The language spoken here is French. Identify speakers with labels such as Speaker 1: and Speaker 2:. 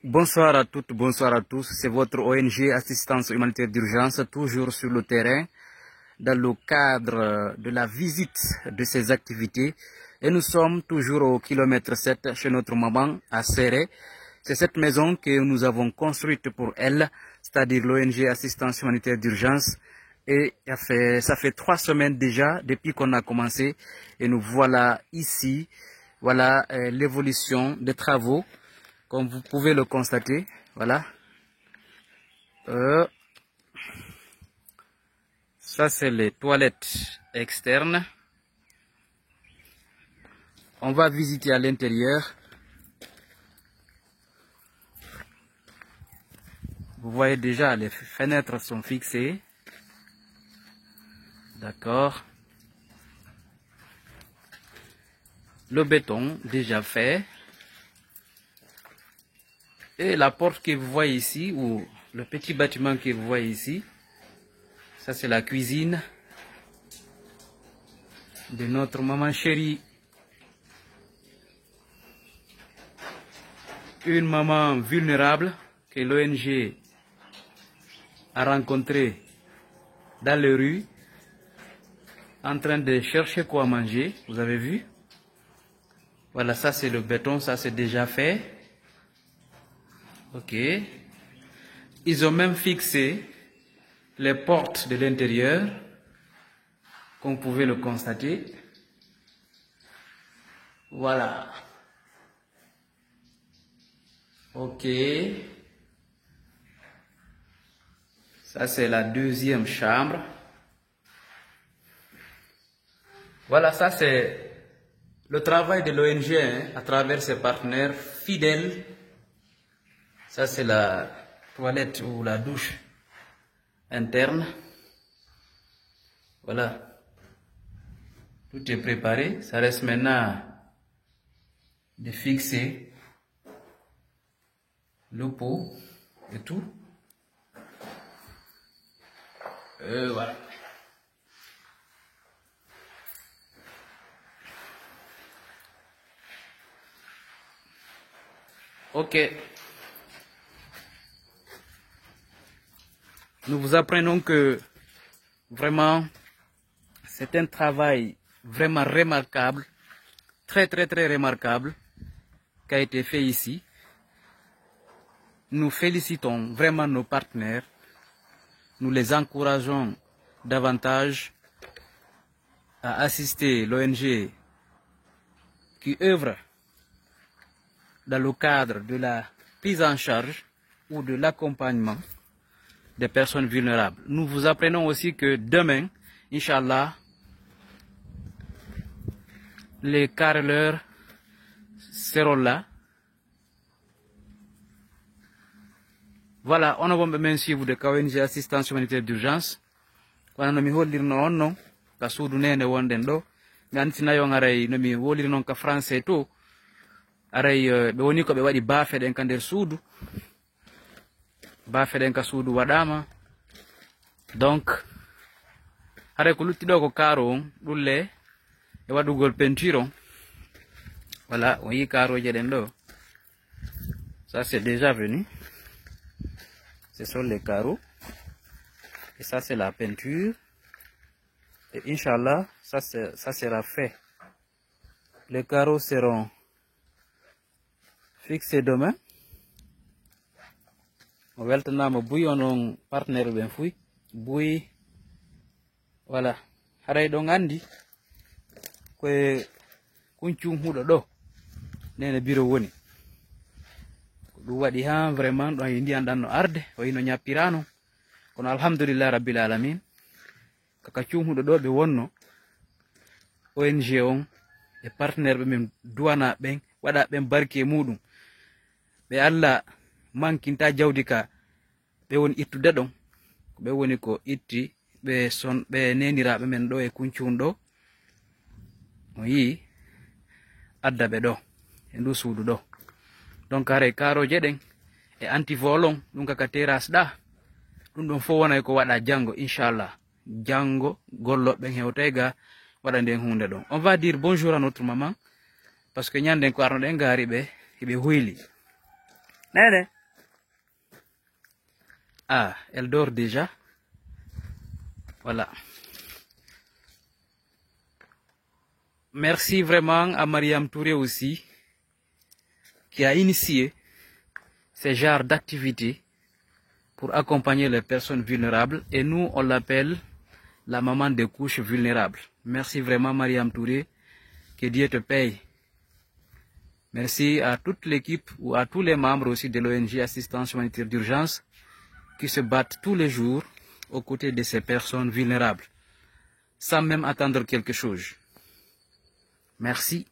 Speaker 1: Bonsoir à toutes, bonsoir à tous. C'est votre ONG Assistance Humanitaire d'Urgence, toujours sur le terrain, dans le cadre de la visite de ces activités. Et nous sommes toujours au kilomètre 7 chez notre maman à Serré. C'est cette maison que nous avons construite pour elle, c'est-à-dire l'ONG Assistance Humanitaire d'Urgence. Et ça fait 3 semaines déjà depuis qu'on a commencé. Et nous voilà ici. Voilà l'évolution des travaux. Comme vous pouvez le constater, voilà. Ça, c'est les toilettes externes. On va visiter à l'intérieur. Vous voyez déjà, les fenêtres sont fixées. D'accord. Le béton déjà fait. Et la porte que vous voyez ici, ou le petit bâtiment que vous voyez ici, ça c'est la cuisine de notre maman chérie. Une maman vulnérable que l'ONG a rencontrée dans les rues, en train de chercher quoi manger, vous avez vu? Voilà, ça c'est le béton, ça c'est déjà fait. Ok. Ils ont même fixé les portes de l'intérieur, comme vous pouvez le constater. Voilà. Ok. Ça c'est la deuxième chambre. Voilà, ça c'est le travail de l'ONG à travers ses partenaires fidèles. Ça c'est la toilette ou la douche interne. Voilà. Tout est préparé. Ça reste maintenant de fixer le pot et tout. Voilà. Ok. Nous vous apprenons que vraiment c'est un travail vraiment remarquable, très remarquable, qui a été fait ici. Nous félicitons vraiment nos partenaires, nous les encourageons davantage à assister l'ONG qui œuvre dans le cadre de la prise en charge ou de l'accompagnement des personnes vulnérables. Nous vous apprenons aussi que demain, Inch'Allah, les carreleurs seront là. Voilà, on a bon merci vous de ONG Assistance Humanitaire d'Urgence. Wana no mi hollirno on non ka suudu nene wonden ɗo mi antinayo aray no mi woliri noon ka français to aray ɓe woni ko ɓe waɗi baafe ɗen ka nder suudu. Baafe ɗen ka suudu waɗama. Donc haray ko luttiɗo ko karo on ɗulle e waɗugol peinture on. Voilà, on yi karoje ɗen ɗo. Ça c'est déjà venu. Ce sont les carreaux. Et ça c'est la peinture. Et Inch'Allah, ça sera fait. Les carreaux seront fixés demain. On va maintenant bouillon on partenaire ben fouille. Bouille. Voilà. Haray do ngandi. Kwe kunchum hudo do. Nene biro woni. Ɗum waɗi ha vraiment ɗo yindi andan no arde o yino ñappirano kono alhamdulillah rabbil alamin kaka cumhuɗo ɗo ɓe wonno ONG on e partenaire ɓe min duwana ɓen waɗa ɓen barke muɗum ɓe Allah mankinta jawdi ka ɓe woni ittude ɗon ko ɓe woni ko itti ɓe neniraɓe men ɗo e kuncum ɗo o yi adda ɓe ɗo e ndu suudu ɗo. Donc haray karoje ɗen e antivolon ɗum kaka terrasse ɗa ɗum ɗon fof wonay ko waɗa janggo inchallah janggo golloɓe hewtay ga waɗa nden hunde ɗon. On va dire bonjour à notre maman parce que ñanden ko arno ɗen gaari ɓe eɓe huyli nene Ah, elle dort déjà. Voilà. Merci vraiment à Mariam Touré aussi, qui a initié ce genre d'activité pour accompagner les personnes vulnérables. Et nous, on l'appelle la maman des couches vulnérables. Merci vraiment Mariam Touré, que Dieu te paye. Merci à toute l'équipe ou à tous les membres aussi de l'ONG Assistance Humanitaire d'Urgence qui se battent tous les jours aux côtés de ces personnes vulnérables, sans même attendre quelque chose. Merci.